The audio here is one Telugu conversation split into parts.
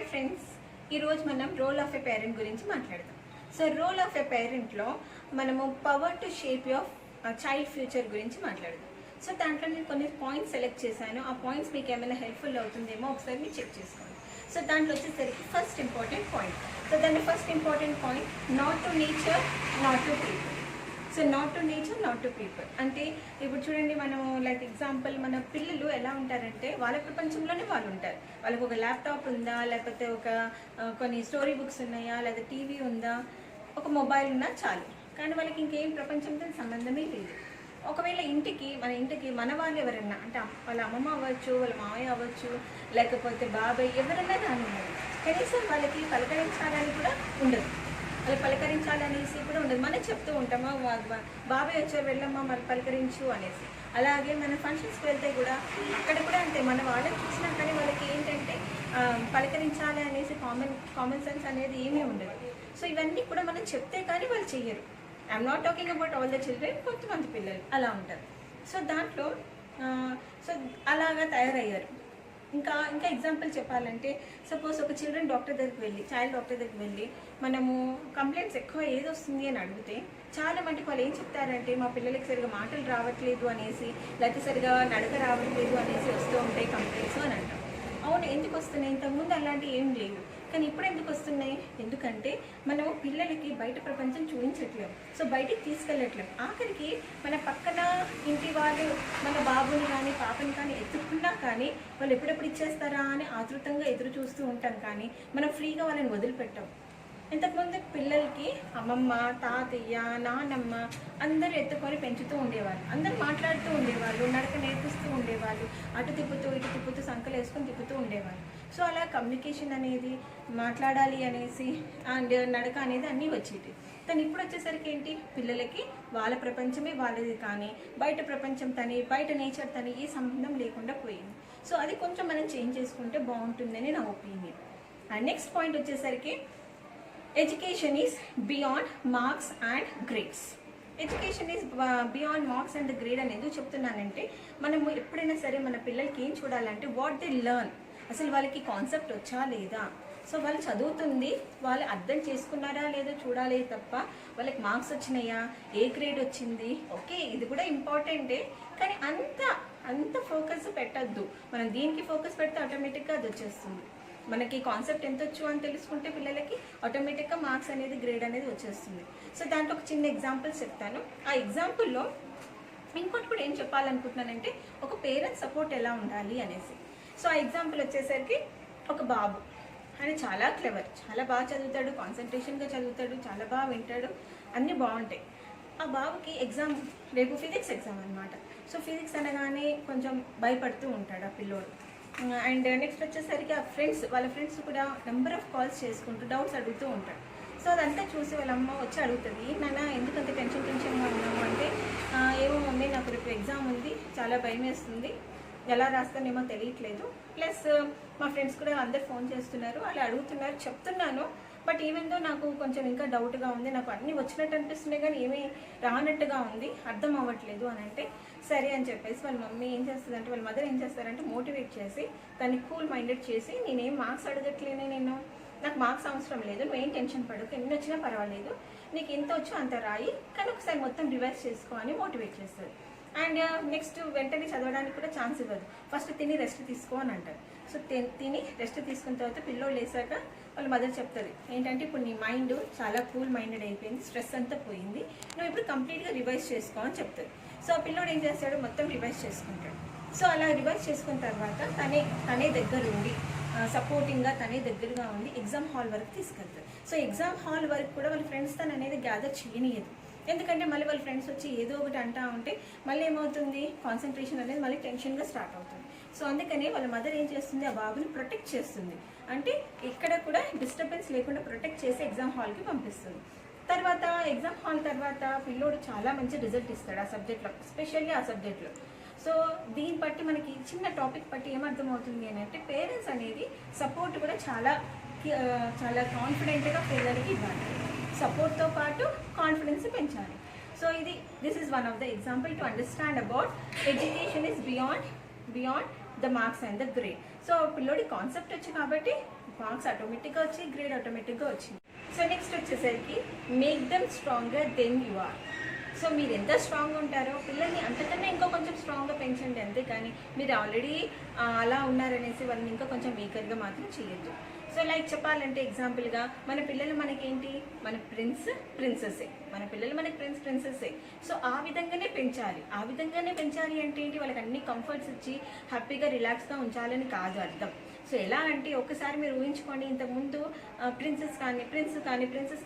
హాయ్ ఫ్రెండ్స్, ఈరోజు మనం రోల్ ఆఫ్ ఎ పేరెంట్ గురించి మాట్లాడదాం. సో రోల్ ఆఫ్ ఎ పేరెంట్లో మనము power to shape your child future గురించి మాట్లాడదాం. సో దాంట్లో నేను కొన్ని పాయింట్స్ సెలెక్ట్ చేశాను. ఆ పాయింట్స్ మీకు ఏమైనా హెల్ప్ఫుల్ అవుతుందేమో ఒకసారి మీరు చెక్ చేసుకోండి. సో దాంట్లో వచ్చేసరికి ఫస్ట్ ఇంపార్టెంట్ పాయింట్. సో దాని first important point, not to nature, not to people. So not to nature, not to people అంటే ఇప్పుడు చూడండి, మనం లైక్ ఎగ్జాంపుల్ మన పిల్లలు ఎలా ఉంటారంటే వాళ్ళ ప్రపంచంలోనే వాళ్ళు ఉంటారు. వాళ్ళకి ఒక ల్యాప్టాప్ ఉందా, లేకపోతే ఒక కొన్ని స్టోరీ బుక్స్ ఉన్నాయా, లేదా టీవీ ఉందా, ఒక మొబైల్ ఉన్నా చాలు. కానీ వాళ్ళకి ఇంకేం ప్రపంచంతో సంబంధమే లేదు. ఒకవేళ మన ఇంటికి మన వాళ్ళు ఎవరన్నా అంటే వాళ్ళ అమ్మమ్మ అవ్వచ్చు, వాళ్ళ మామయ్య అవ్వచ్చు, లేకపోతే బాబాయ్ ఎవరన్నా కానీ కనీసం వాళ్ళకి పలకరించాలని కూడా ఉండదు. వాళ్ళు పలకరించాలనేసి కూడా ఉండదు. మనం చెప్తూ ఉంటామా, బాబాయ్ వచ్చారు వెళ్ళమ్మా మరి పలకరించు అనేసి. అలాగే మన ఫంక్షన్స్కి వెళ్తే కూడా అక్కడ కూడా అంతే, మన వాళ్ళని చూసినా కానీ వాళ్ళకి ఏంటంటే పలకరించాలి అనేసి కామన్ సెన్స్ అనేది ఏమీ ఉండదు. సో ఇవన్నీ కూడా మనం చెప్తే కానీ వాళ్ళు చెయ్యరు. I'm not talking about all the children, కొంతమంది పిల్లలు అలా ఉంటారు. సో దాంట్లో అలాగా తయారయ్యారు. ఇంకా ఎగ్జాంపుల్ చెప్పాలంటే, సపోజ్ ఒక చైల్డ్ డాక్టర్ దగ్గరికి వెళ్ళి మనము కంప్లైంట్స్ ఎక్కువ ఏది వస్తుంది అని అడిగితే చాలా మటుకు వాళ్ళు ఏం చెప్తారంటే, మా పిల్లలకి సరిగా మాటలు రావట్లేదు అనేసి, లేకపోతే సరిగా నడక రావట్లేదు అనేసి వస్తూ ఉంటాయి కంప్లైంట్స్ అని అంటాం. అవును, ఎందుకు వస్తున్నాయి? ఇంతకుముందు అలాంటివి ఏం లేవు, కానీ ఇప్పుడు ఎందుకు వస్తున్నాయి? ఎందుకంటే మనము పిల్లలకి బయట ప్రపంచం చూపించట్లేము. సో బయటికి తీసుకెళ్ళట్లేము. ఆఖరికి మన పక్కన ఇంటి వాళ్ళు మన బాబుని కానీ పాపని కానీ ఎత్తుకున్నా కానీ వాళ్ళు ఎప్పుడెప్పుడు ఇచ్చేస్తారా అని ఆతృతంగా ఎదురు చూస్తూ ఉంటాం. కానీ మనం ఫ్రీగా వాళ్ళని వదిలిపెట్టాం. ఇంతకుముందు పిల్లలకి అమ్మమ్మ, తాతయ్య, నానమ్మ అందరూ ఎత్తుకొని పెంచుతూ ఉండేవాళ్ళు, అందరూ మాట్లాడుతూ ఉండేవాళ్ళు, నడక నేర్పిస్తూ ఉండేవాళ్ళు, అటు తిప్పుతూ సంకలు వేసుకొని తిప్పుతూ ఉండేవాళ్ళు. సో అలా కమ్యూనికేషన్ అనేది, మాట్లాడాలి అనేసి అండ్ నడక అనేది అన్నీ వచ్చేది. కానీ ఇప్పుడు వచ్చేసరికి ఏంటి, పిల్లలకి వాళ్ళ ప్రపంచమే వాళ్ళది, కానీ బయట ప్రపంచం బయట నేచర్ ఏ సంబంధం లేకుండా పోయింది. సో అది కొంచెం మనం చేంజ్ చేసుకుంటే బాగుంటుందని నా ఒపీనియన్. అండ్ నెక్స్ట్ పాయింట్ వచ్చేసరికి, education is beyond marks and grades. Education is beyond marks and grade అని ఎందుకు చెప్తున్నానంటే, మనము ఎప్పుడైనా సరే మన పిల్లలకి ఏం చూడాలంటే వాట్ దే లెర్న్, అసలు వాళ్ళకి కాన్సెప్ట్ వచ్చా లేదా. సో వాళ్ళు చదువుతుంది వాళ్ళు అర్థం చేసుకున్నారా లేదో చూడాలి తప్ప వాళ్ళకి మార్క్స్ వచ్చినాయా, ఏ గ్రేడ్ వచ్చింది, ఓకే ఇది కూడా ఇంపార్టెంటే, కానీ అంత ఫోకస్ పెట్టద్దు. మనం దీనికి ఫోకస్ పెడితే ఆటోమేటిక్గా అది వచ్చేస్తుంది. మనకి కాన్సెప్ట్ ఎంత వచ్చు అని తెలుసుకుంటే పిల్లలకి ఆటోమేటిక్గా మార్క్స్ అనేది, గ్రేడ్ అనేది వచ్చేస్తుంది. సో దాంట్లో ఒక చిన్న ఎగ్జాంపుల్స్ చెప్తాను. ఆ ఎగ్జాంపుల్లో ఇంకోటి కూడా ఏం చెప్పాలనుకుంటున్నానంటే, ఒక పేరెంట్ సపోర్ట్ ఎలా ఉండాలి అనేసి. సో ఆ ఎగ్జాంపుల్ వచ్చేసరికి, ఒక బాబు ఆయన చాలా క్లెవర్, చాలా బాగా చదువుతాడు, కాన్సన్ట్రేషన్గా చదువుతాడు, చాలా బాగా వింటాడు, అన్నీ బాగుంటాయి. ఆ బాబుకి ఎగ్జామ్ రేపు ఫిజిక్స్ ఎగ్జామ్ అనమాట. సో ఫిజిక్స్ అనగానే కొంచెం భయపడుతూ ఉంటాడు ఆ పిల్లోడు. అండ్ నెక్స్ట్ వచ్చేసరికి వాళ్ళ ఫ్రెండ్స్ కూడా నెంబర్ ఆఫ్ కాల్స్ చేసుకుంటూ డౌట్స్ అడుగుతూ ఉంటాడు. సో అదంతా చూసి వాళ్ళ అమ్మ వచ్చి అడుగుతుంది, నాన్న ఎందుకంత టెన్షన్గా ఉన్నాము అంటే, ఏమో మమ్మీ నాకు రేపు ఎగ్జామ్ ఉంది, చాలా భయం వేస్తుంది, ఎలా రాస్తానేమో తెలియట్లేదు, ప్లస్ మా ఫ్రెండ్స్ కూడా అందరు ఫోన్ చేస్తున్నారు, అలా అడుగుతున్నారు, చెప్తున్నాను, బట్ ఈవెందో నాకు కొంచెం ఇంకా డౌట్గా ఉంది, నాకు అన్నీ వచ్చినట్టు అనిపిస్తున్నాయి కానీ ఏమీ రానట్టుగా ఉంది, అర్థం అవ్వట్లేదు అని అంటే, సరే అని చెప్పేసి వాళ్ళ మమ్మీ ఏం చేస్తుందంటే, వాళ్ళ మదర్ ఏం చేస్తారంటే మోటివేట్ చేసి దాన్ని కూల్ మైండెడ్ చేసి, నేనేం మార్క్స్ అడగట్లేనే, నాకు మార్క్స్ అవసరం లేదు, నువ్వేం టెన్షన్ పడకు, ఎన్ని వచ్చినా పర్వాలేదు, నీకు ఎంత వచ్చో అంత రాయి, కానీ ఒకసారి మొత్తం రివైజ్ చేసుకో అని మోటివేట్ చేస్తుంది. అండ్ నెక్స్ట్ వెంటనే చదవడానికి కూడా ఛాన్స్ ఇవ్వదు, ఫస్ట్ తిని రెస్ట్ తీసుకో అని అంటారు. సో తిని రెస్ట్ తీసుకున్న తర్వాత పిల్లోడు లేసాక వాళ్ళ మదర్ చెప్తుంది ఏంటంటే, ఇప్పుడు నీ మైండ్ చాలా కూల్ మైండెడ్ అయిపోయింది, స్ట్రెస్ అంతా పోయింది, నువ్వు ఇప్పుడు కంప్లీట్గా రివైజ్ చేసుకో అని చెప్తుంది. సో ఆ పిల్లోడు ఏం చేస్తాడు, మొత్తం రివైజ్ చేసుకుంటాడు. సో అలా రివైజ్ చేసుకున్న తర్వాత తనే దగ్గరుండి సపోర్టింగ్గా తనే దగ్గరగా ఉండి ఎగ్జామ్ హాల్ వరకు తీసుకెళ్తాడు. సో ఎగ్జామ్ హాల్ వరకు కూడా వాళ్ళ ఫ్రెండ్స్ అనేది గ్యాదర్ చేయనియదు. ఎందుకంటే మళ్ళీ వాళ్ళ ఫ్రెండ్స్ వచ్చి ఏదో ఒకటి అంటా ఉంటే మళ్ళీ ఏమవుతుంది, కాన్సన్ట్రేషన్ అనేది మళ్ళీ టెన్షన్గా స్టార్ట్ అవుతుంది. సో అందుకని వాళ్ళ మదర్ ఏం చేస్తుంది, ఆ బాబుని ప్రొటెక్ట్ చేస్తుంది. అంటే ఇక్కడ కూడా డిస్టర్బెన్స్ లేకుండా ప్రొటెక్ట్ చేసి ఎగ్జామ్ హాల్కి పంపిస్తుంది. తర్వాత ఎగ్జామ్ హాల్ తర్వాత పిల్లోడు చాలా మంచి రిజల్ట్ ఇస్తాడు ఆ సబ్జెక్ట్లో, ఎస్పెషల్లీ ఆ సబ్జెక్ట్లో. సో దీన్ని బట్టి మనకి చిన్న టాపిక్ బట్టి ఏమర్థమవుతుంది అని అంటే, పేరెంట్స్ అనేది సపోర్ట్ కూడా చాలా కాన్ఫిడెంట్గా పిల్లలకి ఇవ్వాలి. సపోర్ట్తో పాటు కాన్ఫిడెన్స్ పెంచాలి. So this is one of the example to understand about education is beyond the marks and the grade. So పిల్లోడి కాన్సెప్ట్ వచ్చి కాబట్టి మార్క్స్ ఆటోమేటిక్గా వచ్చి గ్రేడ్ ఆటోమేటిక్గా వచ్చింది. సో నెక్స్ట్ వచ్చేసరికి make them stronger than you are. So మీరు ఎంత స్ట్రాంగ్ ఉంటారో పిల్లల్ని అంతకన్నా ఇంకా కొంచెం స్ట్రాంగ్గా పెంచండి, అంతే కానీ మీరు ఆల్రెడీ అలా ఉన్నారనేసి వాళ్ళని ఇంకా కొంచెం వీకర్గా మాత్రం చేయొద్దు. సో లైక్ చెప్పాలంటే ఎగ్జాంపుల్గా మన పిల్లలు మనకేంటి, మన ప్రిన్సెస్సే, మన పిల్లలు మనకి ప్రిన్సెస్సే. సో ఆ విధంగానే పెంచాలి అంటే ఏంటి, వాళ్ళకి అన్ని కంఫర్ట్స్ ఇచ్చి హ్యాపీగా రిలాక్స్గా ఉంచాలని కాదు అర్థం. సో ఎలా అంటే ఒకసారి మీరు ఊహించుకోండి, ఇంతకుముందు ప్రిన్సెస్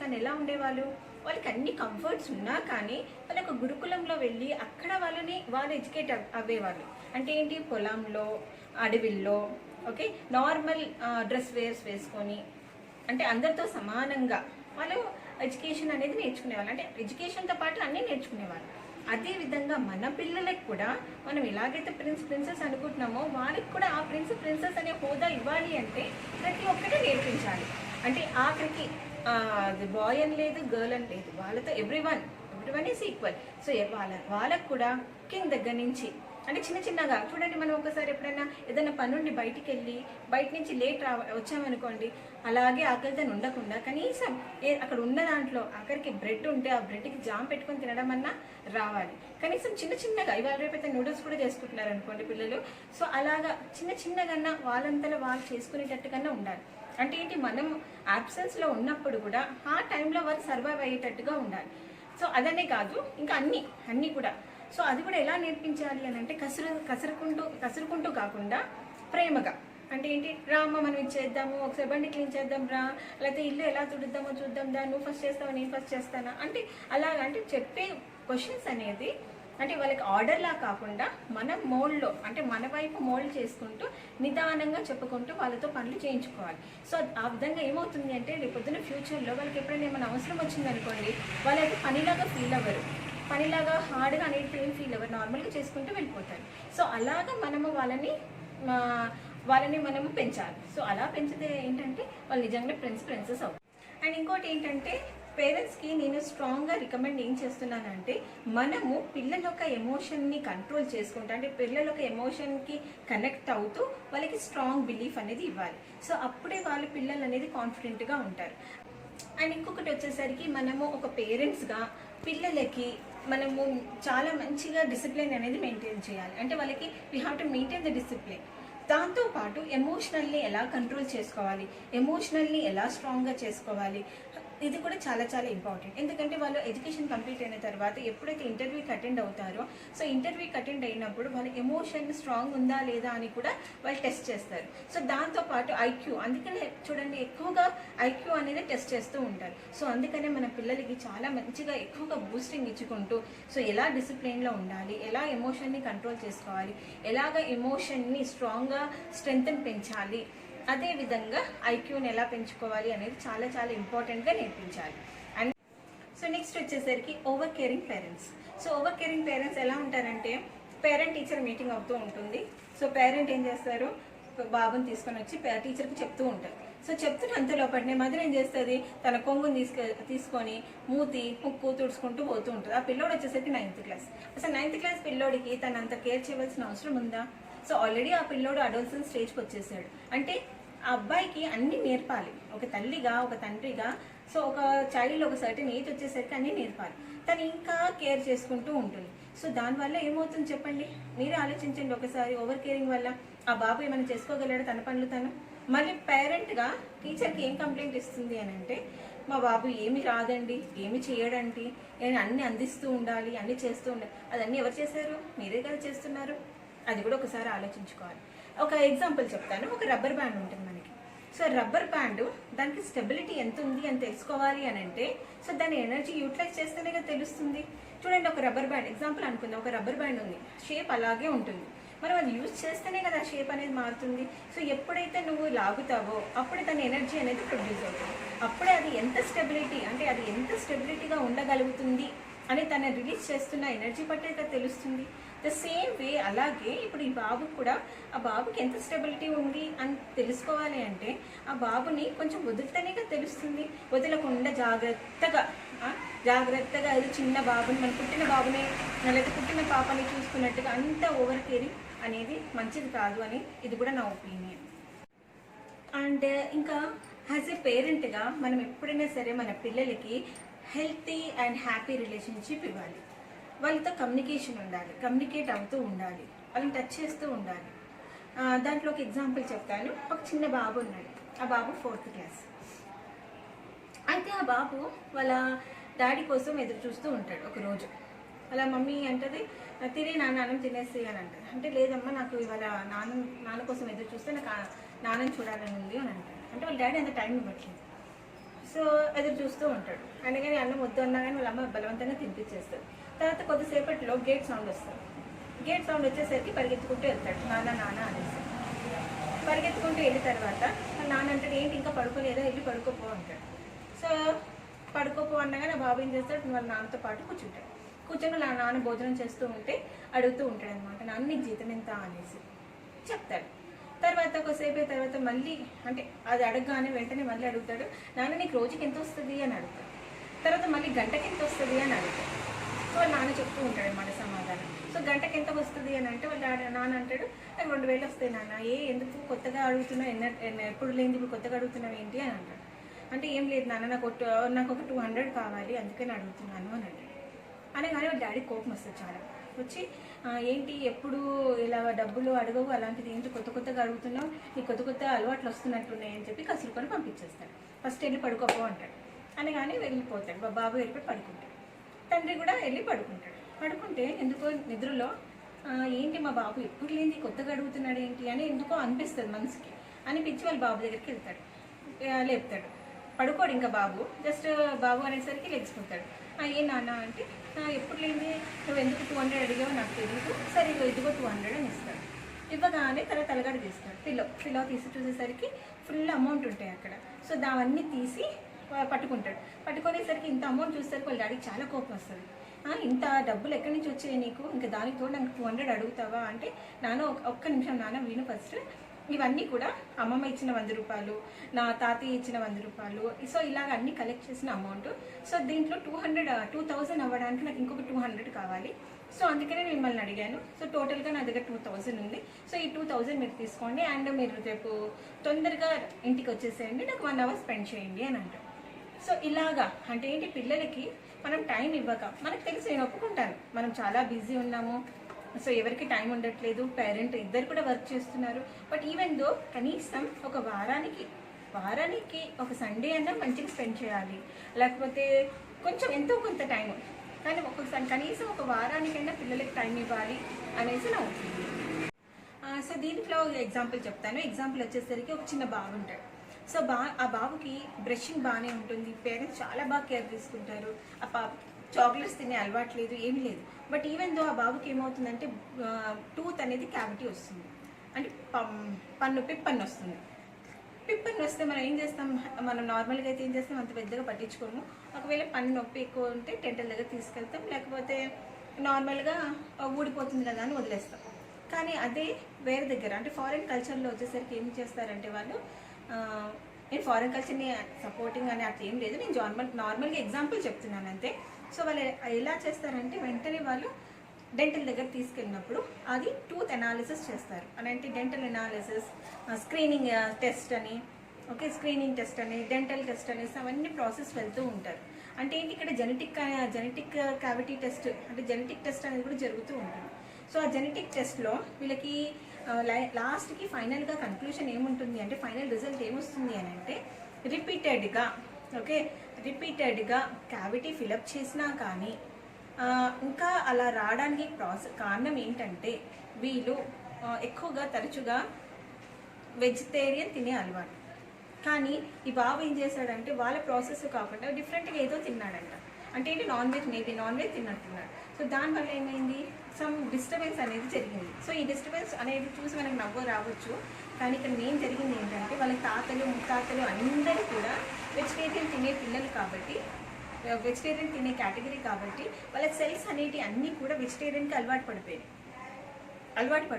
కానీ ఎలా ఉండేవాళ్ళు, వాళ్ళకి అన్ని కంఫర్ట్స్ ఉన్నా కానీ వాళ్ళు ఒక గురుకులంలో వెళ్ళి అక్కడ వాళ్ళు ఎడ్యుకేట్ అవ్వేవాళ్ళు. అంటే ఏంటి, పొలంలో, అడవిల్లో, ఓకే, నార్మల్ డ్రెస్ వేసుకొని, అంటే అందరితో సమానంగా వాళ్ళు ఎడ్యుకేషన్ అనేది నేర్చుకునేవాళ్ళు. అంటే ఎడ్యుకేషన్తో పాటు అన్నీ నేర్చుకునేవాళ్ళు. అదేవిధంగా మన పిల్లలకు కూడా మనం ఎలాగైతే ప్రిన్సెస్ అనుకుంటున్నామో వాళ్ళకి కూడా ఆ ప్రిన్సెస్ అనే హోదా ఇవ్వాలి అంటే ప్రతి ఒక్కటి నేర్పించాలి. అంటే ఆఖరికి బాయ్ అని లేదు, గర్ల్ అని లేదు, వాళ్ళతో ఎవ్రీవన్ ఈజ్ ఈక్వల్. సో వాళ్ళకు కూడా కుకింగ్ దగ్గర నుంచి, అంటే చిన్నగా చూడండి, మనం ఒకసారి ఎప్పుడైనా ఏదైనా పనుండి బయట నుంచి లేట్ వచ్చామనుకోండి, అలాగే ఆకలితో ఉండకుండా కనీసం అక్కడ ఉన్న దాంట్లో ఆఖరికి బ్రెడ్ ఉంటే ఆ బ్రెడ్కి జామ్ పెట్టుకొని తినడం అన్నా రావాలి. కనీసం చిన్నగా, ఇవాళ రేపైతే నూడిల్స్ కూడా చేసుకుంటున్నారు అనుకోండి పిల్లలు. సో అలాగా చిన్నగా వాళ్ళంతలో వాళ్ళు చేసుకునేటట్టుగా ఉండాలి. అంటే ఏంటి, మనం యాబ్సెన్స్లో ఉన్నప్పుడు కూడా ఆ టైంలో వాళ్ళు సర్వైవ్ అయ్యేటట్టుగా ఉండాలి. సో అదనే కాదు, ఇంకా అన్నీ కూడా. సో అది కూడా ఎలా నేర్పించాలి అని అంటే కసురుకుంటూ కాకుండా ప్రేమగా. అంటే ఏంటి, రామ్మ మనం ఇది చేద్దాము, ఒకసారి బండి క్లీన్ చేద్దాం రా, లేకపోతే ఇల్లు ఎలా తుడుద్దామో చూద్దాం దా, నువ్వు ఫస్ట్ చేస్తావా నేను ఫస్ట్ చేస్తానా, అంటే అంటే చెప్పే క్వశ్చన్స్ అనేది అంటే వాళ్ళకి ఆర్డర్లా కాకుండా మన మోల్డ్లో, అంటే మన వైపు మోల్డ్ చేసుకుంటూ నిదానంగా చెప్పుకుంటూ వాళ్ళతో పనులు చేయించుకోవాలి. సో ఆ విధంగా ఏమవుతుంది అంటే రేపొద్దున ఫ్యూచర్లో వాళ్ళకి ఎప్పుడైనా ఏమైనా అవసరం వచ్చిందనుకోండి, వాళ్ళకి పనిలాగా ఫీల్ అవ్వరు, పనిలాగా హార్డ్గా అనేది ఏం ఫీల్ అవ్వరు, నార్మల్గా చేసుకుంటూ వెళ్ళిపోతారు. సో అలాగా మనము వాళ్ళని మనము పెంచాలి. సో అలా పెంచితే ఏంటంటే వాళ్ళు నిజంగా ప్రిన్సెస్ అవుతారు. అండ్ ఇంకోటి ఏంటంటే పేరెంట్స్కి నేను స్ట్రాంగ్గా రికమెండ్ ఏం చేస్తున్నానంటే, మనము పిల్లల యొక్క ఎమోషన్ని కంట్రోల్ చేసుకుంటా, అంటే పిల్లల యొక్క ఎమోషన్కి కనెక్ట్ అవుతూ వాళ్ళకి స్ట్రాంగ్ బిలీఫ్ అనేది ఇవ్వాలి. సో అప్పుడే వాళ్ళు పిల్లలు అనేది కాన్ఫిడెంట్గా ఉంటారు. అండ్ ఇంకొకటి వచ్చేసరికి మనము ఒక పేరెంట్స్గా పిల్లలకి మనము చాలా మంచిగా డిసిప్లిన్ అనేది మెయింటైన్ చేయాలి. అంటే వాళ్ళకి we have to maintain the discipline. దాంతోపాటు ఎమోషనల్ని ఎలా కంట్రోల్ చేసుకోవాలి, ఎమోషనల్ని ఎలా స్ట్రాంగ్గా చేసుకోవాలి, ఇది కూడా చాలా ఇంపార్టెంట్. ఎందుకంటే వాళ్ళు ఎడ్యుకేషన్ కంప్లీట్ అయిన తర్వాత ఎప్పుడైతే ఇంటర్వ్యూకి అటెండ్ అవుతారో, సో ఇంటర్వ్యూకి అటెండ్ అయినప్పుడు వాళ్ళ ఎమోషన్ స్ట్రాంగ్ ఉందా లేదా అని కూడా వాళ్ళు టెస్ట్ చేస్తారు. సో దాంతోపాటు ఐక్యూ, అందుకనే చూడండి ఎక్కువగా ఐక్యూ అనేది టెస్ట్ చేస్తూ ఉంటారు. సో అందుకనే మన పిల్లలకి చాలా మంచిగా ఎక్కువగా బూస్టింగ్ ఇచ్చుకుంటూ, సో ఎలా డిసిప్లిన్లో ఉండాలి, ఎలా ఎమోషన్ని కంట్రోల్ చేసుకోవాలి, ఎలాగ ఎమోషన్ని స్ట్రాంగ్గా స్ట్రెంగ్త్ పెంచాలి, అదేవిధంగా ఐక్యూని ఎలా పెంచుకోవాలి అనేది చాలా ఇంపార్టెంట్గా నేర్పించాలి. అండ్ సో నెక్స్ట్ వచ్చేసరికి over caring parents. So over caring parents ఎలా ఉంటారంటే, పేరెంట్ టీచర్ మీటింగ్ అవుతూ ఉంటుంది. సో పేరెంట్ ఏం చేస్తారు, బాబుని తీసుకొని వచ్చి టీచర్కి చెప్తూ ఉంటారు. సో చెప్తున్న అంతలోపటినే మదర్ ఏం చేస్తుంది, తన కొంగుని తీసుకొని ముక్కు తుడుచుకుంటూ పోతూ ఉంటుంది. ఆ పిల్లోడు వచ్చేసరికి 9th క్లాస్. అసలు 9th క్లాస్ పిల్లోడికి తను అంత కేర్ చేయవలసిన అవసరం ఉందా? సో ఆల్రెడీ ఆ పిల్లోడు అడోల్సెన్స్ స్టేజ్కి వచ్చేసాడు. అంటే ఆ అబ్బాయికి అన్నీ నేర్పాలి, ఒక తల్లిగా ఒక తండ్రిగా. సో ఒక చైల్డ్ ఒక సర్టెన్ ఏజ్ వచ్చేసరికి అన్నీ నేర్పాలి. తను ఇంకా కేర్ చేసుకుంటూ ఉంటుంది. సో దానివల్ల ఏమవుతుంది చెప్పండి, మీరే ఆలోచించండి ఒకసారి. ఓవర్ కేరింగ్ వల్ల ఆ బాబు ఏమైనా చేసుకోగలడు తన పనులు తను? మళ్ళీ పేరెంట్గా టీచర్కి ఏం కంప్లైంట్ ఇస్తుంది అని అంటే, మా బాబు ఏమి రాదండి, ఏమి చేయడండి, నేను అన్నీ అందిస్తూ ఉండాలి, అన్నీ చేస్తూ ఉండాలి. అదన్నీ ఎవరు చేశారు? మీరే కదా చేస్తున్నారు. అది కూడా ఒకసారి ఆలోచించుకోవాలి. ఒక ఎగ్జాంపుల్ చెప్తాను. ఒక రబ్బర్ బ్యాండ్ ఉంటుంది మనకి. సో రబ్బర్ బ్యాండ్ దానికి స్టెబిలిటీ ఎంత ఉంది అని తెలుసుకోవాలి అని అంటే, సో దాని ఎనర్జీ యూటిలైజ్ చేస్తేనే కదా తెలుస్తుంది. చూడండి, ఒక రబ్బర్ బ్యాండ్ ఎగ్జాంపుల్ అనుకుందాం. ఒక రబ్బర్ బ్యాండ్ ఉంది, షేప్ అలాగే ఉంటుంది. మనం అది యూజ్ చేస్తేనే కదా షేప్ అనేది మారుతుంది. సో ఎప్పుడైతే నువ్వు లాగుతావో అప్పుడే దాని ఎనర్జీ అనేది ప్రొడ్యూస్ అవుతుంది. అప్పుడే అది ఎంత స్టెబిలిటీ, అంటే అది ఎంత స్టెబిలిటీగా ఉండగలుగుతుంది అని తను రిలీజ్ చేస్తున్న ఎనర్జీ బట్టే కదా తెలుస్తుంది. ద సేమ్ వే అలాగే ఇప్పుడు ఈ బాబుకి కూడా, ఆ బాబుకి ఎంత స్టెబిలిటీ ఉంది అని తెలుసుకోవాలి అంటే ఆ బాబుని కొంచెం వదిలితేనే కదా తెలుస్తుంది. వదలకుండా జాగ్రత్తగా అది చిన్న బాబుని, మన పుట్టిన బాబుని లేకపోతే పుట్టిన పాపని చూసుకున్నట్టుగా అంత ఓవర్ కేరింగ్ అనేది మంచిది కాదు అని ఇది కూడా నా ఒపీనియన్. అండ్ ఇంకా యాజ్ ఏ పేరెంట్గా మనం ఎప్పుడైనా సరే మన పిల్లలకి హెల్తీ అండ్ హ్యాపీ రిలేషన్షిప్ ఇవ్వాలి. వాళ్ళతో కమ్యూనికేషన్ ఉండాలి, కమ్యూనికేట్ అవుతూ ఉండాలి, వాళ్ళని టచ్ చేస్తూ ఉండాలి. దాంట్లో ఒక ఎగ్జాంపుల్ చెప్తాను. ఒక చిన్న బాబు ఉన్నాడు, ఆ బాబు 4th క్లాస్. అయితే ఆ బాబు వాళ్ళ డాడీ కోసం ఎదురు చూస్తూ ఉంటాడు. ఒకరోజు వాళ్ళ మమ్మీ అంటది, తినే నాన్న తినేసి అని అంటారు. అంటే లేదమ్మా, నాకు ఇవాళ నాన్న కోసం ఎదురు చూస్తే నాకు నాన్నని చూడాలని ఉంది అని అంటారు. అంటే వాళ్ళ డాడీ అంత టైం ఇవ్వట్లేదు. సో ఎదురు చూస్తూ ఉంటాడు. అందుకని అన్నం వద్దు అన్నా కానీ వాళ్ళ అమ్మ బలవంతంగా తినిపించేస్తారు. తర్వాత కొద్దిసేపట్లో గేట్ సౌండ్ వస్తుంది. గేట్ సౌండ్ వచ్చేసరికి పరిగెత్తుకుంటూ వెళ్తాడు, నాన్న నాన్న అనేసి. పరిగెత్తుకుంటూ వెళ్ళిన తర్వాత నాన్న అంటాడు, ఏంటి ఇంకా పడుకోలేదా, వెళ్ళి పడుకోపో అంటాడు. సో పడుకోపో అన్నగా నా బాబు ఏం చేస్తాడు, వాళ్ళ నాన్నతో పాటు కూర్చుంటాడు. కూర్చొని నాన్న భోజనం చేస్తూ ఉంటే అడుగుతూ ఉంటాడు అనమాట, నాన్న నీకు జీతం ఎంత అనేసి చెప్తాడు. తర్వాత ఒకసేపు తర్వాత మళ్ళీ అంటే అది అడగగానే వెంటనే మళ్ళీ అడుగుతాడు, నాన్న నీకు రోజుకి ఎంత వస్తుంది అని అడుగుతాడు. తర్వాత మళ్ళీ గంటకి ఎంత వస్తుంది అని అడుగుతాడు. సో వాళ్ళ నాన్న చెప్తూ ఉంటాడు అన్నమాట సమాధానం. సో గంటకి ఎంత వస్తుంది అని అంటే వాళ్ళ నాన్న అంటాడు, నాకు 2000 వస్తాయి నాన్న. ఎందుకు కొత్తగా అడుగుతున్నావు, ఎప్పుడు లేనిది ఇప్పుడు కొత్తగా అడుగుతున్నావు ఏంటి అని అంటాడు. అంటే ఏం లేదు నాన్న, నాకు ఒక 200 కావాలి, అందుకని అడుగుతున్నాను అని అంటాడు. అనగానే వాళ్ళ డాడీ కోపం వస్తుంది చాలా. వచ్చి ఏంటి ఎప్పుడు ఇలా డబ్బులు అడగవు, అలాంటిది ఏంటి కొత్తగా అడుగుతున్నావు, నీకు కొత్త అలవాట్లు వస్తున్నట్టున్నాయి అని చెప్పి కసురుకొని పంపించేస్తాడు. ఫస్ట్ వెళ్ళి పడుకోపో అంటాడు. అనగానే వెళ్ళిపోతాడు. బాబు వెళ్ళిపోయి పడుకుంటాడు. తండ్రి కూడా వెళ్ళి పడుకుంటే ఎందుకో నిద్రలో ఏంటి మా బాబు ఎప్పుడు లేని కొత్తగా అడుగుతున్నాడు ఏంటి అని ఎందుకో అనిపిస్తుంది మనసుకి. అనిపించి వాళ్ళ బాబు దగ్గరికి వెళ్తాడు, లేపుతాడు. పడుకోడు ఇంకా బాబు, జస్ట్ బాబు అనేసరికి లెగిసిపోతాడు. ఏ నాన్న అంటే, ఎప్పుడు లేని నువ్వు ఎందుకు 200 అడిగావు నాకు తెలియదు, సరే ఇదిగో 200 అని ఇస్తాడు. ఇవ్వగానే తలగడ తీస్తాడు. పిల్లో తీసి చూసేసరికి ఫుల్ అమౌంట్ ఉంటాయి అక్కడ. సో దావన్నీ తీసి పట్టుకుంటాడు. పట్టుకునేసరికి ఇంత అమౌంట్ చూసేసరికి వాళ్ళ డాడీకి చాలా కోపం వస్తుంది. ఇంత డబ్బులు ఎక్కడి నుంచి వచ్చాయి నీకు, ఇంకా దానికి తోడు నాకు 200 అడుగుతావా అంటే, నాన్న ఒక్క నిమిషం నాన్న విను ఫస్ట్, ఇవన్నీ కూడా అమ్మమ్మ ఇచ్చిన 100 రూపాయలు, నా తాతయ్య ఇచ్చిన 100 రూపాయలు, సో ఇలాగ అన్ని కలెక్ట్ చేసిన అమౌంట్. సో దీంట్లో 2000 అవ్వడానికి నాకు ఇంకొక 200 కావాలి. సో అందుకనే మిమ్మల్ని అడిగాను. సో టోటల్గా నా దగ్గర 2000 ఉంది. సో ఈ 2000 మీరు తీసుకోండి, అండ్ మీరు రేపు తొందరగా ఇంటికి వచ్చేసేయండి, నాకు 1 అవర్ స్పెండ్ చేయండి అని అంటారు. సో ఇలాగా అంటే ఏంటి, పిల్లలకి మనం టైం ఇవ్వక, మనకు తెలిసి నేను ఒప్పుకుంటాను మనం చాలా బిజీ ఉన్నాము, సో ఎవరికి టైం ఉండట్లేదు, పేరెంట్ ఇద్దరు కూడా వర్క్ చేస్తున్నారు. బట్ ఈవెన్ దో కనీసం ఒక వారానికి ఒక సండే అన్నా మంచిగా స్పెండ్ చేయాలి, లేకపోతే కొంచెం ఎంతో కొంత టైం, కానీ ఒక్కొక్కసారి కనీసం ఒక వారానికైనా పిల్లలకి టైం ఇవ్వాలి అనేసి నా ఒపీనియన్. సో దీంట్లో ఎగ్జాంపుల్ చెప్తాను. ఎగ్జాంపుల్ వచ్చేసరికి ఒక చిన్న బాబు ఉంటాడు. సో ఆ బాబుకి బ్రషింగ్ బాగానే ఉంటుంది, పేరెంట్స్ చాలా బాగా కేర్ తీసుకుంటారు, ఆ చాక్లెట్స్ తినే అలవాటు లేదు, ఏమీ లేదు. బట్ ఈవెన్ దో ఆ బాబుకి ఏమవుతుందంటే టూత్ అనేది క్యావిటీ వస్తుంది, అంటే పిప్పన్ను వస్తుంది. పిప్పన్ను వస్తే మనం ఏం చేస్తాం, మనం నార్మల్గా అయితే ఏం చేస్తాం, అంత పెద్దగా పట్టించుకోము. ఒకవేళ పన్ను నొప్పి ఎక్కువ ఉంటే డెంటల్ దగ్గర తీసుకెళ్తాం, లేకపోతే నార్మల్గా ఊడిపోతుంది కదా అని వదిలేస్తాం. కానీ అదే వేరే దగ్గర అంటే ఫారిన్ కల్చర్లో వచ్చేసరికి ఏం చేస్తారంటే వాళ్ళు, నేను ఫారిన్ కల్చర్ని సపోర్టింగ్ అని అట్లా ఏం లేదు, నేను నార్మల్గా ఎగ్జాంపుల్ చెప్తున్నాను అంతే. సో వాళ్ళు ఎలా చేస్తారంటే వెంటనే వాళ్ళు డెంటల్ దగ్గర తీసుకెళ్ళినప్పుడు అది టూత్ అనాలిసిస్ చేస్తారు. అని అంటే డెంటల్ అనాలిసిస్, స్క్రీనింగ్ టెస్ట్ అని, స్క్రీనింగ్ టెస్ట్ అని, డెంటల్ టెస్ట్ అనేసి అవన్నీ ప్రాసెస్ వెళ్తూ ఉంటారు. అంటే ఏంటి, ఇక్కడ జెనెటిక్ క్యావిటీ టెస్ట్ అంటే జెనెటిక్ టెస్ట్ అనేది కూడా జరుగుతూ ఉంటుంది. సో ఆ జెనెటిక్ టెస్ట్లో వీళ్ళకి లాస్ట్కి ఫైనల్గా కన్క్లూషన్ ఏముంటుంది అంటే, ఫైనల్ రిజల్ట్ ఏమొస్తుంది అని అంటే, రిపీటెడ్గా క్యావిటీ ఫిలప్ చేసినా కానీ ఇంకా అలా రావడానికి కారణం ఏంటంటే, వీళ్ళు ఎక్కువగా తరచుగా వెజిటేరియన్ తినే అలవాటు. కానీ ఈ బాబు ఏం చేశాడంటే వాళ్ళ ప్రాసెస్ కాకుండా డిఫరెంట్గా ఏదో తిన్నాడంట. అంటే ఏంటి, నాన్ వెజ్ తిన్నట్టున్నాడు. సో దానివల్ల ఏమైంది, సమ్ డిస్టర్బెన్స్ అనేది జరిగింది. సో ఈ డిస్టర్బెన్స్ అనేది చూసి మనకు నవ్వు రావచ్చు, కానీ ఇక్కడ మెయిన్ జరిగింది ఏంటంటే, వాళ్ళ తాతలు ముత్తాతలు అందరూ కూడా వెజిటేరియన్ తినే పిల్లలు కాబట్టి, వెజిటేరియన్ తినే కేటగిరీ కాబట్టి వాళ్ళ సెల్స్ అనేవి అన్నీ కూడా వెజిటేరియన్కి అలవాటు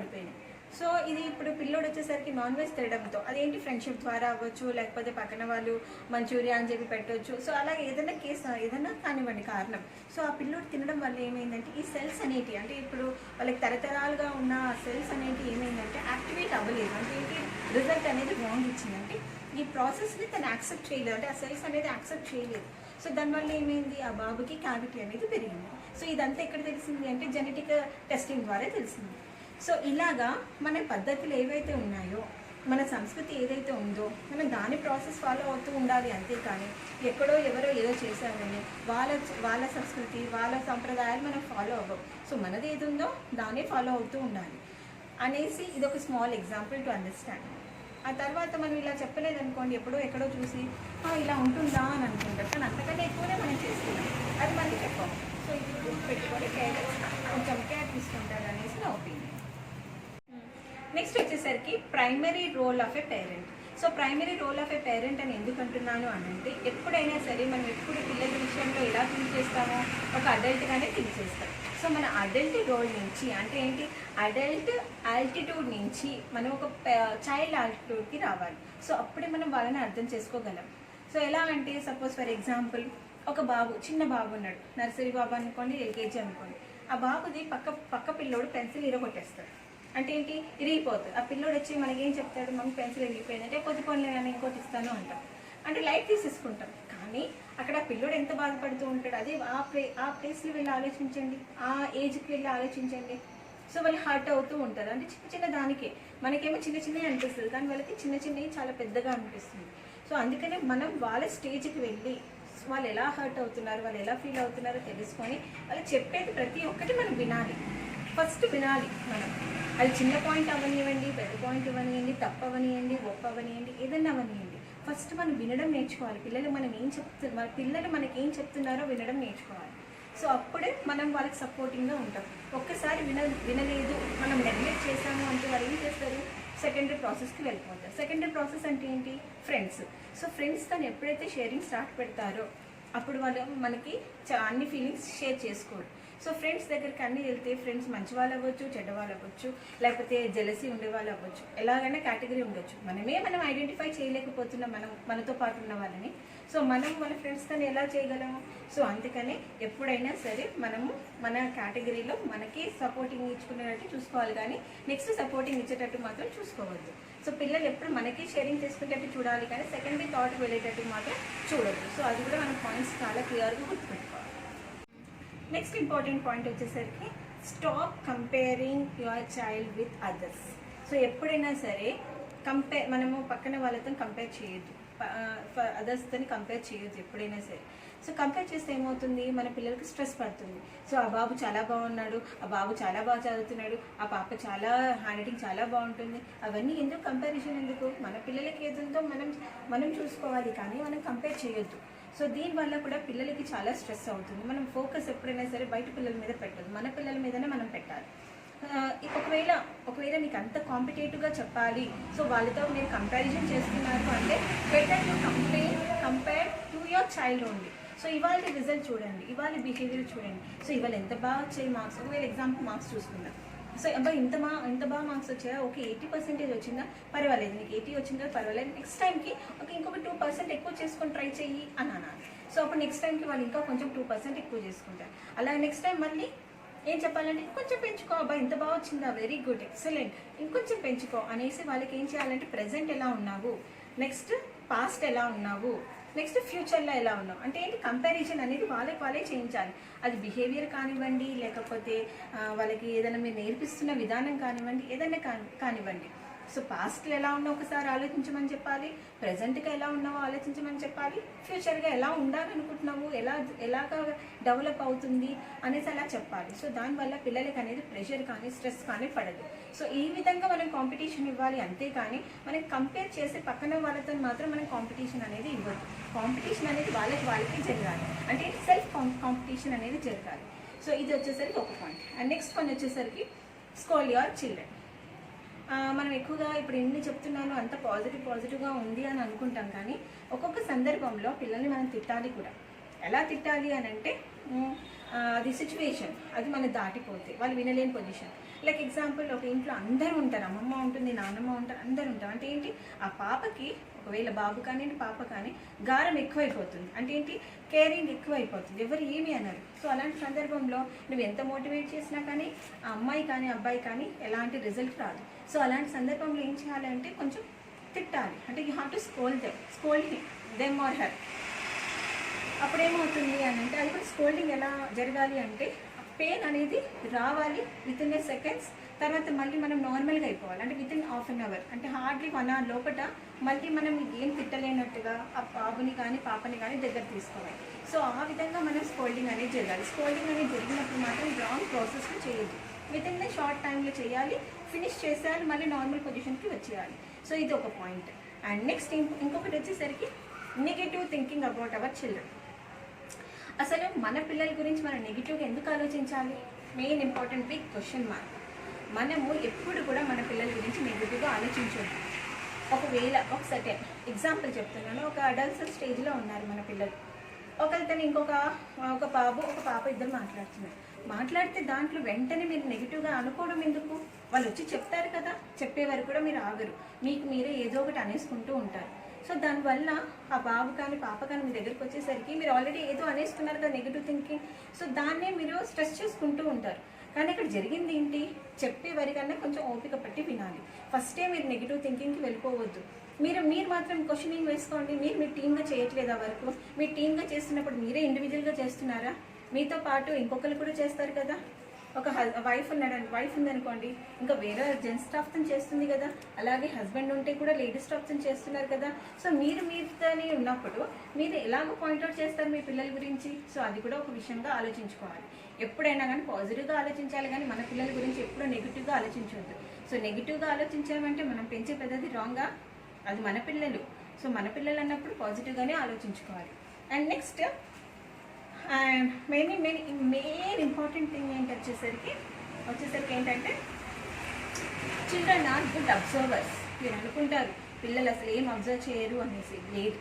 పడిపోయినాయి. సో ఇది ఇప్పుడు పిల్లోడు వచ్చేసరికి నాన్ వెజ్ తినడంతో అదేంటి ఫ్రెండ్షిప్ ద్వారా అవ్వచ్చు, లేకపోతే పక్కన వాళ్ళు మంచూరియా అని చెప్పి పెట్టవచ్చు. సో అలాగే ఏదైనా కేసు ఏదైనా కానివ్వండి కారణం. సో ఆ పిల్లోడు తినడం వల్ల ఏమైందంటే ఈ సెల్స్ అనేటి అంటే ఇప్పుడు వాళ్ళకి తరతరాలుగా ఉన్న సెల్స్ అనేటి ఏమైందంటే యాక్టివేట్ అవ్వలేదు. అంటే ఏంటి రిజల్ట్ అనేది రాంగ్ ఇచ్చిందంటే ఈ ప్రాసెస్ని తను యాక్సెప్ట్ చేయలేదు, అంటే ఆ సెల్స్ అనేది యాక్సెప్ట్ చేయలేదు. సో దానివల్ల ఏమైంది, ఆ బాబుకి క్యావిటీ అనేది పెరిగింది. సో ఇదంతా ఎక్కడ తెలిసింది అంటే జెనెటిక్ టెస్టింగ్ ద్వారా తెలిసింది. సో ఇలాగా మన పద్ధతులు ఏవైతే ఉన్నాయో, మన సంస్కృతి ఏదైతే ఉందో మనం దాని ప్రాసెస్ ఫాలో అవుతూ ఉండాలి. అంతేకాని ఎక్కడో ఎవరో ఏదో చేశారని వాళ్ళ సంస్కృతి వాళ్ళ సంప్రదాయాలు మనం ఫాలో అవ్వవు. సో మనది ఏది ఉందో దాన్ని ఫాలో అవుతూ ఉండాలి అనేసి ఇది ఒక స్మాల్ ఎగ్జాంపుల్ టు అండర్స్టాండ్. ఆ తర్వాత మనం ఇలా చెప్పలేదనుకోండి, ఎక్కడో చూసి ఇలా ఉంటుందా అని అనుకుంటారు, కానీ అంతకంటే ఎక్కువనే మనం చేస్తున్నాం, అది మనకి చెప్పాము. సో ఇది గుర్తుపెట్టుకొని కొంచెం కేర్ తీసుకుంటారు అనేసి నా ఒపీనియన్. నెక్స్ట్ వచ్చేసరికి primary role of a parent. So primary role of a parent అని ఎందుకు అంటున్నాను అంటే ఎప్పుడైనా సరే మనం ఎప్పుడు పిల్లల విషయంలో ఎలా థింక్ చేస్తామో ఒక అడల్ట్గానే థింక్ చేస్తాం. సో మన అడల్ట్ రోల్ నుంచి అంటే ఏంటి, అడల్ట్ ఆల్టిట్యూడ్ నుంచి మనం ఒక చైల్డ్ ఆల్టిట్యూడ్కి రావాలి. సో అప్పుడే మనం వాళ్ళని అర్థం చేసుకోగలం. సో ఎలా అంటే సపోజ్ ఫర్ ఎగ్జాంపుల్ ఒక బాబు, చిన్న బాబు ఉన్నాడు, నర్సరీ బాబు అనుకోండి, ఎల్కేజీ అనుకోండి. ఆ బాబుది పక్క పిల్లోడు పెన్సిల్ ఇరగొట్టేస్తాడు. అంటే ఏంటి, ఇరిగిపోతుంది. ఆ పిల్లోడు వచ్చి మనకేం చెప్తాడు, మనకి పెన్సిల్ ఇరిగిపోయింది అంటే కొద్ది పనులు కానీ ఇంకోటి ఇస్తాను అంటాం, అంటే లైట్ తీసేసుకుంటాం. కానీ అక్కడ ఆ పిల్లోడు ఎంత బాధపడుతూ ఉంటాడు. అదే ఆ ప్లేస్లో వెళ్ళి ఆలోచించండి, ఆ ఏజ్కి వెళ్ళి ఆలోచించండి. సో వాళ్ళు హర్ట్ అవుతూ ఉంటారు. అంటే చిన్న దానికే మనకేమో చిన్నవి అనిపిస్తుంది, కానీ వాళ్ళకి చిన్నవి చాలా పెద్దగా అనిపిస్తుంది. సో అందుకనే మనం వాళ్ళ స్టేజ్కి వెళ్ళి వాళ్ళు ఎలా హర్ట్ అవుతున్నారు, వాళ్ళు ఎలా ఫీల్ అవుతున్నారో తెలుసుకొని వాళ్ళు చెప్పేది ప్రతి ఒక్కటి మనం వినాలి. ఫస్ట్ వినాలి మనం. అది చిన్న పాయింట్ అవనివ్వండి, పెద్ద పాయింట్ ఇవ్వనివ్వండి, తప్పు అవనివ్వండి, ఒప్పు అవనివ్వండి, ఏదన్నా అవనివ్వండి, ఫస్ట్ మనం వినడం నేర్చుకోవాలి. పిల్లలు మనకి ఏం చెప్తున్నారో వినడం నేర్చుకోవాలి. సో అప్పుడే మనం వాళ్ళకి సపోర్టింగ్గా ఉంటాం. ఒక్కసారి వినలేదు, మనం నెగ్లెక్ట్ చేశాము అంటే వాళ్ళు ఏం చేస్తారు, సెకండరీ ప్రాసెస్కి వెళ్ళిపోతారు. సెకండరీ ప్రాసెస్ అంటే ఏంటి, ఫ్రెండ్స్. సో ఫ్రెండ్స్ తను ఎప్పుడైతే షేరింగ్ స్టార్ట్ పెడతారో అప్పుడు వాళ్ళు మనకి అన్ని ఫీలింగ్స్ షేర్ చేసుకోరు. సో ఫ్రెండ్స్ దగ్గరికి అన్నీ వెళ్తే ఫ్రెండ్స్ మంచి వాళ్ళు అవ్వచ్చు, చెడ్డ వాళ్ళు అవ్వచ్చు, లేకపోతే జెలసీ ఉండే వాళ్ళు అవ్వచ్చు, ఎలాగైనా కేటగిరీ ఉండొచ్చు. మనం ఐడెంటిఫై చేయలేకపోతున్నాం మనతో పాటు ఉన్న వాళ్ళని. సో మనం మన ఫ్రెండ్స్తో ఎలా చేయగలము? సో అందుకని ఎప్పుడైనా సరే మనము మన కేటగిరీలో మనకి సపోర్టింగ్ ఇచ్చుకునేటట్టు చూసుకోవాలి, కానీ నెక్స్ట్ సపోర్టింగ్ ఇచ్చేటట్టు మాత్రం చూసుకోవద్దు. సో పిల్లలు ఎప్పుడు మనకి షేరింగ్ చేసుకునేటట్టు చూడాలి, కానీ సెకండరీ థాట్కి వెళ్ళేటట్టు మాత్రం చూడొద్దు. సో అది కూడా మన పాయింట్స్ చాలా క్లియర్గా గుర్తుపెట్టుకోవాలి. నెక్స్ట్ ఇంపార్టెంట్ పాయింట్ వచ్చేసరికి stop comparing your child with others. So ఎప్పుడైనా సరే మనము పక్కన వాళ్ళతో కంపేర్ చేయొద్దు, అదర్స్తో కంపేర్ చేయొద్దు ఎప్పుడైనా సరే. సో కంపేర్ చేస్తే ఏమవుతుంది, మన పిల్లలకి స్ట్రెస్ పడుతుంది. సో ఆ బాబు చాలా బాగున్నాడు, ఆ బాబు చాలా బాగా చదువుతున్నాడు, ఆ పాప చాలా హ్యాండ్ రైటింగ్ చాలా బాగుంటుంది, అవన్నీ ఎందుకు కంపారిజన్ ఎందుకు? మన పిల్లలకి ఏదుందో మనం చూసుకోవాలి, కానీ మనం కంపేర్ చేయొద్దు. సో దీనివల్ల కూడా పిల్లలకి చాలా స్ట్రెస్ అవుతుంది. మనం ఫోకస్ ఎప్పుడైనా సరే బయట పిల్లల మీద పెట్టదు, మన పిల్లల మీదనే మనం పెట్టాలి. ఒకవేళ మీకు అంత కాంపిటేటివ్గా చెప్పాలి, సో వాళ్ళతో మీరు కంపారిజన్ చేస్తున్నారు అంటే better to compare to your child only. So ఇవాళ రిజల్ట్ చూడండి, ఇవాళ బిహేవియర్ చూడండి. సో ఇవాళ ఎంత బాగా వచ్చాయి మార్క్స్, ఒకవేళ ఎగ్జాంపుల్ మార్క్స్ చూసుకుందాం. సో అబ్బాయి ఎంత బాగా మార్క్స్ వచ్చాయా, ఓకే 80% వచ్చిందా, పర్వాలేదు, నీకు 80 వచ్చిందా పర్వాలేదు, నెక్స్ట్ టైంకి ఓకే ఇంకొక 2% ఎక్కువ చేసుకొని ట్రై చెయ్యి అని అన్నారు. సో అప్పుడు నెక్స్ట్ టైంకి వాళ్ళు ఇంకా కొంచెం 2% ఎక్కువ చేసుకుంటారు. అలా నెక్స్ట్ టైం మళ్ళీ ఏం చెప్పాలంటే ఇంకొంచెం పెంచుకో, అబ్బాయి ఇంత బాగా వచ్చిందా, వెరీ గుడ్, ఎక్సలెంట్, ఇంకొంచెం పెంచుకో అనేసి వాళ్ళకి ఏం చేయాలంటే ప్రజెంట్ ఎలా ఉన్నావు, నెక్స్ట్ పాస్ట్ ఎలా ఉన్నావు, నెక్స్ట్ ఫ్యూచర్లో ఎలా ఉన్నావు అంటే ఏంటి, కంపారిజన్ అనేది వాళ్ళే చేయించాలి. అది బిహేవియర్ కానివ్వండి, లేకపోతే వాళ్ళకి ఏదైనా మీరు నేర్పిస్తున్న విధానం కానివ్వండి, ఏదైనా కానివ్వండి. సో పాస్ట్లో ఎలా ఉన్నావు ఒకసారి ఆలోచించమని చెప్పాలి, ప్రజెంట్గా ఎలా ఉన్నావో ఆలోచించమని చెప్పాలి, ఫ్యూచర్గా ఎలా ఉండాలనుకుంటున్నావు, ఎలాగా డెవలప్ అవుతుంది అనేసి అలా చెప్పాలి. సో దానివల్ల పిల్లలకి అనేది ప్రెషర్ కానీ స్ట్రెస్ కానీ పడదు. సో ఈ విధంగా మనం కాంపిటీషన్ ఇవ్వాలి, అంతేకాని మనం కంపేర్ చేసి పక్కన వాళ్ళతో మాత్రం మనం కాంపిటీషన్ అనేది ఇవ్వద్దు. కాంపిటీషన్ అనేది వాళ్ళకి జరగాలి, అంటే సెల్ఫ్ కాంపిటీషన్ అనేది జరగాలి. సో ఇది వచ్చేసరికి ఒక పాయింట్. అండ్ నెక్స్ట్ పాయింట్ వచ్చేసరికి స్కోల్ యువర్ చిల్డ్రన్. మనం ఎక్కువగా ఇప్పుడు ఎన్ని చెప్తున్నాను అంత పాజిటివ్గా ఉంది అని అనుకుంటాం, కానీ ఒక్కొక్క సందర్భంలో పిల్లల్ని మనం తిట్టాలి కూడా. ఎలా తిట్టాలి అని అంటే అది సిచ్యువేషన్, అది మనం దాటిపోతే వాళ్ళు వినలేని పొజిషన్. లైక్ ఎగ్జాంపుల్ ఒక ఇంట్లో అందరూ ఉంటారు, అమ్మమ్మ ఉంటుంది, నాన్నమ్మ ఉంటారు, అందరూ ఉంటారు. అంటే ఏంటి, ఆ పాపకి ఒకవేళ బాబు కానీ పాప కానీ గారం ఎక్కువైపోతుంది. అంటే ఏంటి, కేరింగ్ ఎక్కువైపోతుంది, ఎవరు ఏమి అన్నారు. సో అలాంటి సందర్భంలో నువ్వు ఎంత మోటివేట్ చేసినా కానీ ఆ అమ్మాయి కానీ అబ్బాయి కానీ ఎలాంటి రిజల్ట్ రాదు. సో అలాంటి సందర్భంలో ఏం చేయాలంటే కొంచెం తిట్టాలి. అంటే you have to scold them or her. అప్పుడేమవుతుంది అని అంటే, అది కూడా స్కోల్డింగ్ ఎలా జరగాలి అంటే పెయిన్ అనేది రావాలి విత్ ఇన్ ఏ సెకండ్స్, తర్వాత మళ్ళీ మనం నార్మల్గా అయిపోవాలి. అంటే within half an hour, అంటే హార్డ్లీ 1 hour లోపల మళ్ళీ మనం ఏం తిట్టలేనట్టుగా ఆ బాబుని కానీ పాపని కానీ దగ్గర తీసుకోవాలి. సో ఆ విధంగా మనం స్కోల్డింగ్ అనేది జరగాలి. స్కోల్డింగ్ అనేది జరిగినప్పుడు మాత్రం రాంగ్ ప్రాసెస్లో చేయొద్దు, విత్ ఇన్ ద షార్ట్ టైంలో చేయాలి, ఫినిష్ చేసేయాలి, మళ్ళీ నార్మల్ పొజిషన్కి వచ్చేయాలి. సో ఇది ఒక పాయింట్. అండ్ నెక్స్ట్ ఇంకొకటి వచ్చేసరికి negative thinking about our children. అసలు మన పిల్లల గురించి మనం నెగిటివ్గా ఎందుకు ఆలోచించాలి? Main important big question mark. మనము ఎప్పుడు కూడా మన పిల్లల గురించి నెగిటివ్గా ఆలోచించొద్దు. ఒకవేళ ఒక సర్టెన్ ఎగ్జాంపుల్ చెప్తున్నాను, ఒక అడల్ట్ స్టేజ్లో ఉన్నారు మన పిల్లలు, ఒకరితను ఒక బాబు ఒక పాప ఇద్దరు మాట్లాడితే దాంట్లో వెంటనే మీరు నెగిటివ్గా అనుకోవడం ఎందుకు? వాళ్ళు వచ్చి చెప్తారు కదా, చెప్పే వరకు కూడా మీరు ఆగరు, మీకు మీరే ఏదో ఒకటి అనేసుకుంటూ ఉంటారు. సో దానివల్ల ఆ బాబు కానీ పాప కానీ మీ దగ్గరికి వచ్చేసరికి మీరు ఆల్రెడీ ఏదో అనేసుకున్నారు కదా నెగిటివ్ థింకింగ్, సో దాన్నే మీరు స్ట్రెస్ చేసుకుంటూ ఉంటారు. కానీ ఇక్కడ జరిగింది ఏంటి, చెప్పే వరకన్నా కొంచెం ఓపిక పట్టి వినాలి. ఫస్టే మీరు నెగిటివ్ థింకింగ్కి వెళ్ళిపోవద్దు. మీరు మాత్రం క్వశ్చనింగ్ వేసుకోండి. మీరు టీమ్గా చేయట్లేదు, ఆ వరకు మీరు టీమ్గా చేస్తున్నప్పుడు మీరే ఇండివిజువల్గా చేస్తున్నారా? మీతో పాటు ఇంకొకరు కూడా చేస్తారు కదా. ఒక వైఫ్ ఉందనుకోండి, ఇంకా వేరే జెంట్స్ స్టాఫ్తో చేస్తుంది కదా, అలాగే హస్బెండ్ ఉంటే కూడా లేడీస్ స్టాఫ్తో చేస్తున్నారు కదా. సో మీతోనే ఉన్నప్పుడు మీరు ఎలాగో పాయింట్అవుట్ చేస్తారు మీ పిల్లల గురించి. సో అది కూడా ఒక విషయంగా ఆలోచించుకోవాలి. ఎప్పుడైనా కానీ పాజిటివ్గా ఆలోచించాలి, కానీ మన పిల్లల గురించి ఎప్పుడూ నెగిటివ్గా ఆలోచించవద్దు. సో నెగిటివ్గా ఆలోచించామంటే మనం పెంచే పెద్దది రాంగా, అది మన పిల్లలు. సో మన పిల్లలు అన్నప్పుడు పాజిటివ్గానే ఆలోచించుకోవాలి. And next main important thing వచ్చేసరికి ఏంటంటే చిల్డ్రన్ ఆర్ గుడ్ అబ్జర్వర్స్. మీరు అనుకుంటారు పిల్లలు అసలు ఏం అబ్జర్వ్ చేయరు అనేసి, లేదు.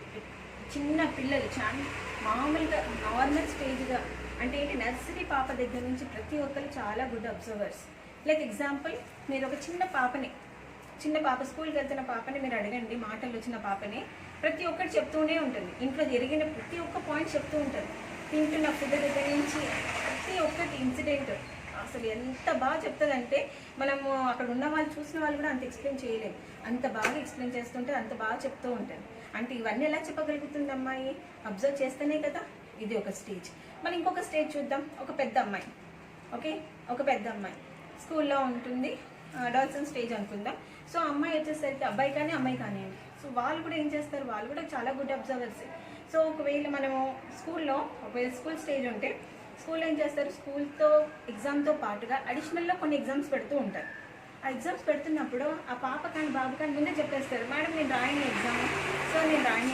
చిన్న పిల్లలు చాలా మామూలుగా నార్మల్ స్టేజ్గా, అంటే ఏంటి, నర్సరీ పాప దగ్గర నుంచి ప్రతి ఒక్కరు చాలా గుడ్ అబ్జర్వర్స్. లైక్ ఎగ్జాంపుల్, మీరు ఒక చిన్న పాప స్కూల్కి వెళ్తున్న పాపని మీరు అడగండి, మాటలు వచ్చిన పాపని ప్రతి ఒక్కటి చెప్తూనే ఉంటుంది. ఇంట్లో జరిగిన ప్రతి ఒక్క పాయింట్ చెప్తూ ఉంటుంది. తింటున్న ఫుడ్ దగ్గర నుంచి ప్రతి ఒక్కటి ఇన్సిడెంట్ అసలు ఎంత బాగా చెప్తుందంటే మనము అక్కడ ఉన్న వాళ్ళు చూసిన వాళ్ళు కూడా అంత ఎక్స్ప్లెయిన్ చేయలేము. అంత బాగా ఎక్స్ప్లెయిన్ చేస్తుంటే అంత బాగా చెప్తూ ఉంటారు. అంటే ఇవన్నీ ఎలా చెప్పగలుగుతుంది అమ్మాయి? అబ్జర్వ్ చేస్తేనే కదా. ఇది ఒక స్టేజ్. మనం ఇంకొక స్టేజ్ చూద్దాం. ఒక పెద్ద అమ్మాయి స్కూల్లో ఉంటుంది, అడాల్సన్ స్టేజ్ అనుకుందాం. సో అమ్మాయి వచ్చేసరికి అబ్బాయి కానీ అమ్మాయి కానివ్వండి, సో వాళ్ళు కూడా ఏం చేస్తారు, వాళ్ళు కూడా చాలా గుడ్ అబ్జర్వర్స్. సో ఒకవేళ మనము ఒకవేళ స్కూల్ స్టేజ్ ఉంటే స్కూల్లో ఏం చేస్తారు, స్కూల్తో ఎగ్జామ్తో పాటుగా అడిషనల్గా కొన్ని ఎగ్జామ్స్ పెడుతూ ఉంటారు. ఆ ఎగ్జామ్స్ పెడుతున్నప్పుడు ఆ పాప కానీ బాబు కానీ ముందే చెప్పేస్తారు, మేడం నేను రాయని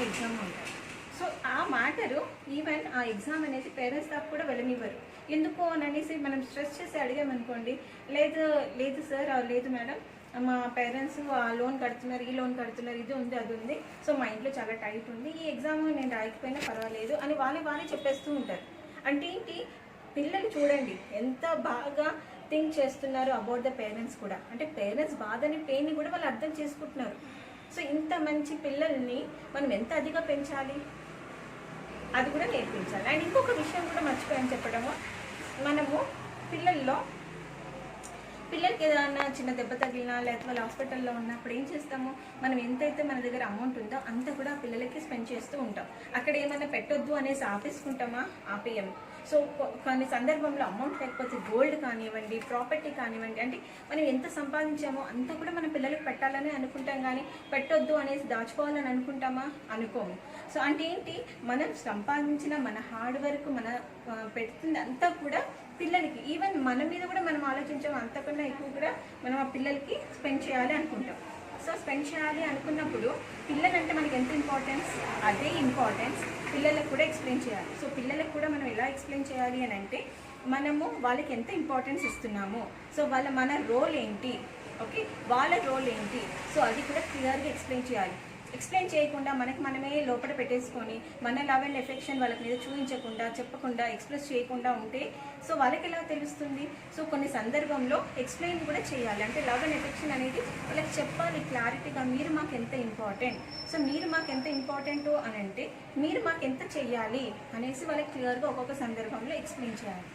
ఎగ్జామ్ ఉంటారు. సో ఆ మ్యాటరు ఈవెన్ ఆ ఎగ్జామ్ అనేది పేరెంట్స్ దాకా కూడా వెళ్ళనివ్వరు. ఎందుకు అని అనేసి మనం స్ట్రెస్ చేసి అడిగామనుకోండి, లేదు సార్, లేదు మేడం, మా పేరెంట్స్ ఆ లోన్ కడుతున్నారు, ఈ లోన్ కడుతున్నారు, ఇది ఉంది అది ఉంది, సో మా ఇంట్లో చాలా టైట్ ఉంది, ఈ ఎగ్జామ్ నేను రాయకపోయినా పర్వాలేదు అని వాళ్ళే చెప్పేస్తూ ఉంటారు. అంటే ఏంటి, పిల్లలు చూడండి ఎంత బాగా థింక్ చేస్తున్నారు అబౌట్ ద పేరెంట్స్ కూడా. అంటే పేరెంట్స్ బాధని పెయిన్ని కూడా వాళ్ళు అర్థం చేసుకుంటున్నారు. సో ఇంత మంచి పిల్లల్ని మనం ఎంత అదిగా పెంచాలి, అది కూడా నేర్పించాలి. అండ్ ఇంకొక విషయం కూడా మర్చిపోయాను చెప్పడము, మనము పిల్లలకి ఏదైనా చిన్న దెబ్బ తగిలినా లేకపోతే వాళ్ళ హాస్పిటల్లో ఉన్నప్పుడు ఏం చేస్తాము, మనం ఎంతైతే మన దగ్గర అమౌంట్ ఉందో అంత కూడా పిల్లలకి స్పెండ్ చేస్తూ ఉంటాం. అక్కడ ఏమైనా పెట్టొద్దు అనేసి ఆపేయము. సో కొన్ని సందర్భంలో అమౌంట్ లేకపోతే గోల్డ్ కానివ్వండి, ప్రాపర్టీ కానివ్వండి, అంటే మనం ఎంత సంపాదించామో అంత కూడా మన పిల్లలకి పెట్టాలని అనుకుంటాం, కానీ పెట్టొద్దు అనేసి దాచుకోవాలని అనుకుంటామా? అనుకోము. సో అంటే ఏంటి, మనం సంపాదించిన మన హార్డ్ వర్క్ మన పెడుతుంది అంతా కూడా పిల్లలకి, ఈవెన్ మన మీద కూడా మనం ఆలోచించాము అంతకన్నా ఎక్కువ కూడా మనం ఆ పిల్లలకి స్పెండ్ చేయాలి అనుకుంటాం. సో స్పెండ్ చేయాలి అనుకున్నప్పుడు పిల్లలంటే మనకి ఎంత ఇంపార్టెన్స్, అదే ఇంపార్టెన్స్ పిల్లలకు కూడా ఎక్స్ప్లెయిన్ చేయాలి. సో పిల్లలకు కూడా మనం ఎలా ఎక్స్ప్లెయిన్ చేయాలి అని అంటే, మనము వాళ్ళకి ఎంత ఇంపార్టెన్స్ ఇస్తున్నాము, సో మన రోల్ ఏంటి, ఓకే, వాళ్ళ రోల్ ఏంటి, సో అది కూడా క్లియర్గా ఎక్స్ప్లెయిన్ చేయాలి. ఎక్స్ప్లెయిన్ చేయకుండా మనకి మనమే లోపల పెట్టేసుకొని మన లవ్ అండ్ ఎఫెక్షన్ వాళ్ళకి మీద చూపించకుండా చెప్పకుండా ఎక్స్ప్రెస్ చేయకుండా ఉంటే సో వాళ్ళకి ఎలా తెలుస్తుంది? సో కొన్ని సందర్భంలో ఎక్స్ప్లెయిన్ కూడా చేయాలి. అంటే లవ్ అండ్ ఎఫెక్షన్ అనేది వాళ్ళకి చెప్పాలి క్లారిటీగా, మీరు మాకు ఎంత ఇంపార్టెంట్, సో మీరు మాకు ఎంత ఇంపార్టెంట్ అని అంటే మీరు మాకు ఎంత చెయ్యాలి అనేసి వాళ్ళకి క్లియర్గా ఒక్కొక్క సందర్భంలో ఎక్స్ప్లెయిన్ చేయాలి.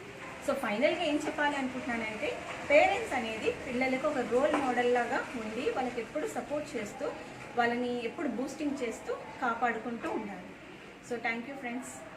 సో ఫైనల్గా ఏం చెప్పాలి అనుకుంటున్నానంటే పేరెంట్స్ అనేది పిల్లలకు ఒక రోల్ మోడల్ లాగా ఉండి వాళ్ళకి ఎప్పుడు సపోర్ట్ చేస్తూ వాళ్ళని ఎప్పుడు బూస్టింగ్ చేస్తూ కాపాడుకుంటూ ఉండాలి. So thank you friends.